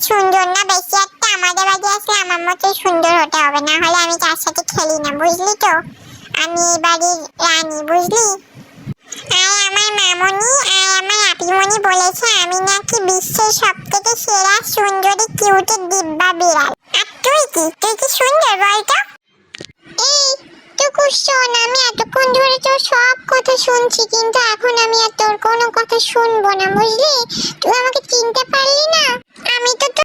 সুন্দর না বেশি একটা, আমাদের বাড়ি আসলে আমার মতো সুন্দর হতে হবে, না হলে আমি তার সাথে খেলি না, বুঝলি তো? আমি এই বাড়ির রানী, বুঝলি? আর আমার মামনি আর আমার আপিমনি বলেছে আমি নাকি বিশ্বের সব থেকে সেরা সুন্দরী কিউটের দিব্যা বিড়াল। আর তুই কি সুন্দর বলতো? এই টুকু শোন, আমি এতক্ষণ ধরে তোর সব কথা শুনছি, কিন্তু এখন আমি আর তোর কোনো কথা শুনবো না, বুঝলি? তুই আমাকে চিনতে পারলি না? আমি তো